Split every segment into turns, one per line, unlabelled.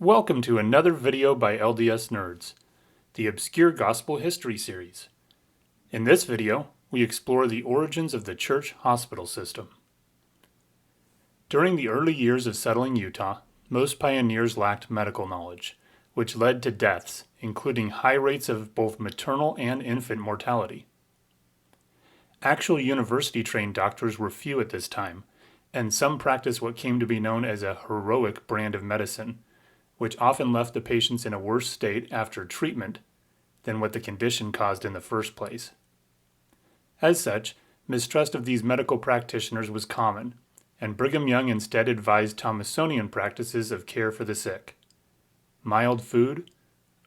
Welcome to another video by LDS Nerds, the Obscure Gospel History series. In this video, we explore the origins of the church hospital system. During the early years of settling Utah, most pioneers lacked medical knowledge, which led to deaths, including high rates of both maternal and infant mortality. Actual university-trained doctors were few at this time, and some practiced what came to be known as a heroic brand of medicine, which often left the patients in a worse state after treatment than what the condition caused in the first place. As such, mistrust of these medical practitioners was common, and Brigham Young instead advised Thomasonian practices of care for the sick. Mild food,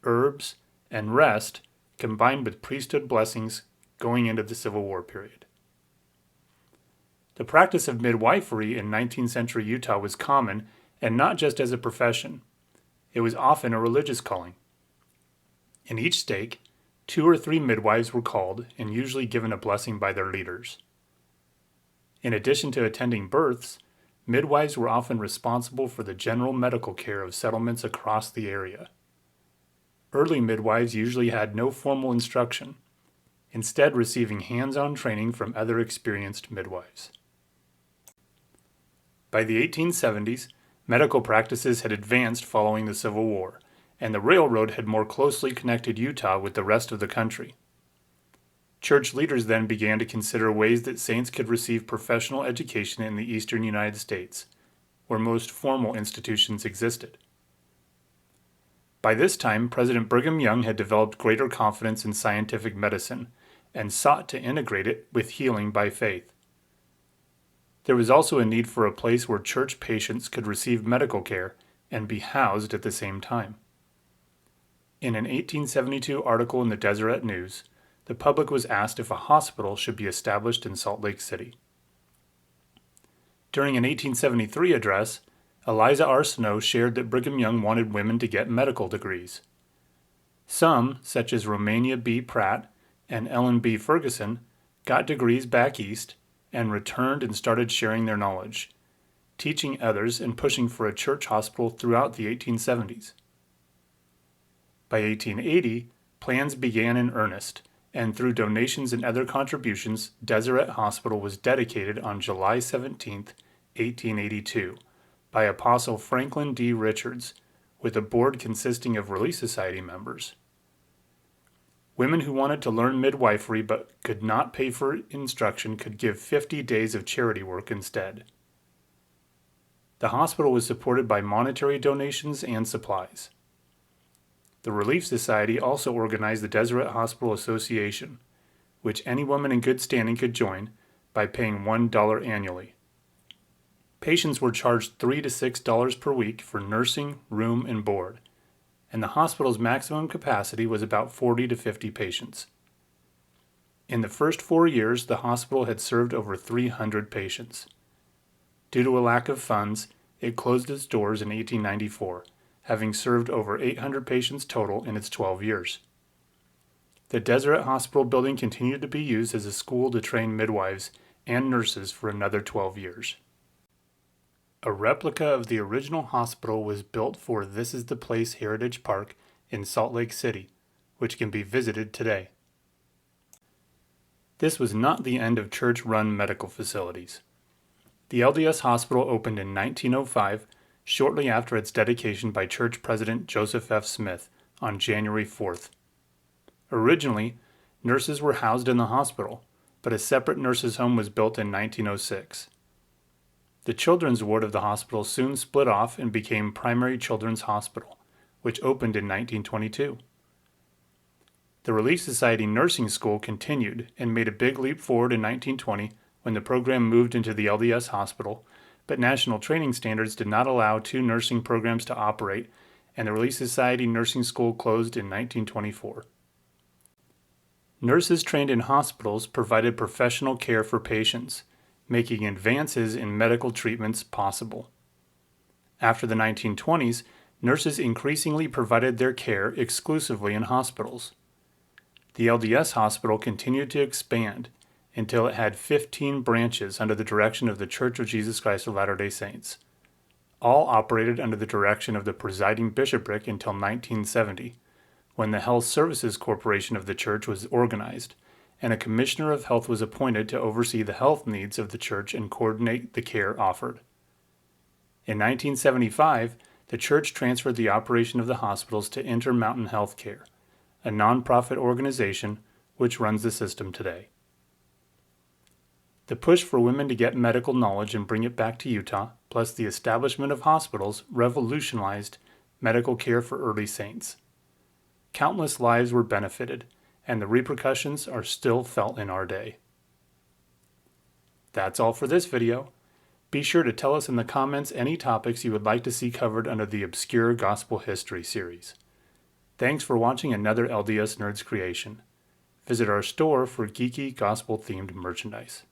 herbs, and rest combined with priesthood blessings going into the Civil War period. The practice of midwifery in 19th century Utah was common, and not just as a profession. It was often a religious calling. In each stake, 2 or 3 midwives were called and usually given a blessing by their leaders. In addition to attending births, midwives were often responsible for the general medical care of settlements across the area. Early midwives usually had no formal instruction, instead receiving hands-on training from other experienced midwives. By the 1870s, medical practices had advanced following the Civil War, and the railroad had more closely connected Utah with the rest of the country. Church leaders then began to consider ways that saints could receive professional education in the eastern United States, where most formal institutions existed. By this time, President Brigham Young had developed greater confidence in scientific medicine and sought to integrate it with healing by faith. There was also a need for a place where church patients could receive medical care and be housed at the same time. In an 1872 article in the Deseret News, the public was asked if a hospital should be established in Salt Lake City. During an 1873 address, Eliza R. Snow shared that Brigham Young wanted women to get medical degrees. Some, such as Romania B. Pratt and Ellen B. Ferguson, got degrees back east and returned and started sharing their knowledge, teaching others and pushing for a church hospital throughout the 1870s. By 1880, plans began in earnest, and through donations and other contributions, Deseret Hospital was dedicated on July 17, 1882, by Apostle Franklin D. Richards, with a board consisting of Relief Society members. Women who wanted to learn midwifery but could not pay for instruction could give 50 days of charity work instead. The hospital was supported by monetary donations and supplies. The Relief Society also organized the Deseret Hospital Association, which any woman in good standing could join by paying $1 annually. Patients were charged $3 to $6 per week for nursing, room, and board, and the hospital's maximum capacity was about 40 to 50 patients. In the first 4 years, the hospital had served over 300 patients. Due to a lack of funds, it closed its doors in 1894, having served over 800 patients total in its 12 years. The Deseret Hospital building continued to be used as a school to train midwives and nurses for another 12 years. A replica of the original hospital was built for This Is the Place Heritage Park in Salt Lake City, which can be visited today. This was not the end of church-run medical facilities. The LDS Hospital opened in 1905, shortly after its dedication by Church President Joseph F. Smith on January 4th. Originally, nurses were housed in the hospital, but a separate nurses' home was built in 1906. The children's ward of the hospital soon split off and became Primary Children's Hospital, which opened in 1922. The Relief Society Nursing School continued and made a big leap forward in 1920 when the program moved into the LDS Hospital, but national training standards did not allow 2 nursing programs to operate, and the Relief Society Nursing School closed in 1924. Nurses trained in hospitals provided professional care for patients, making advances in medical treatments possible. After the 1920s, nurses increasingly provided their care exclusively in hospitals. The LDS Hospital continued to expand until it had 15 branches under the direction of the Church of Jesus Christ of Latter-day Saints. All operated under the direction of the presiding bishopric until 1970, when the Health Services Corporation of the church was organized, and a commissioner of health was appointed to oversee the health needs of the church and coordinate the care offered. In 1975, the church transferred the operation of the hospitals to Intermountain Healthcare, a nonprofit organization which runs the system today. The push for women to get medical knowledge and bring it back to Utah, plus the establishment of hospitals, revolutionized medical care for early saints. Countless lives were benefited, and the repercussions are still felt in our day. That's all for this video. Be sure to tell us in the comments any topics you would like to see covered under the Obscure Gospel History series. Thanks for watching another LDS Nerds creation. Visit our store for geeky gospel-themed merchandise.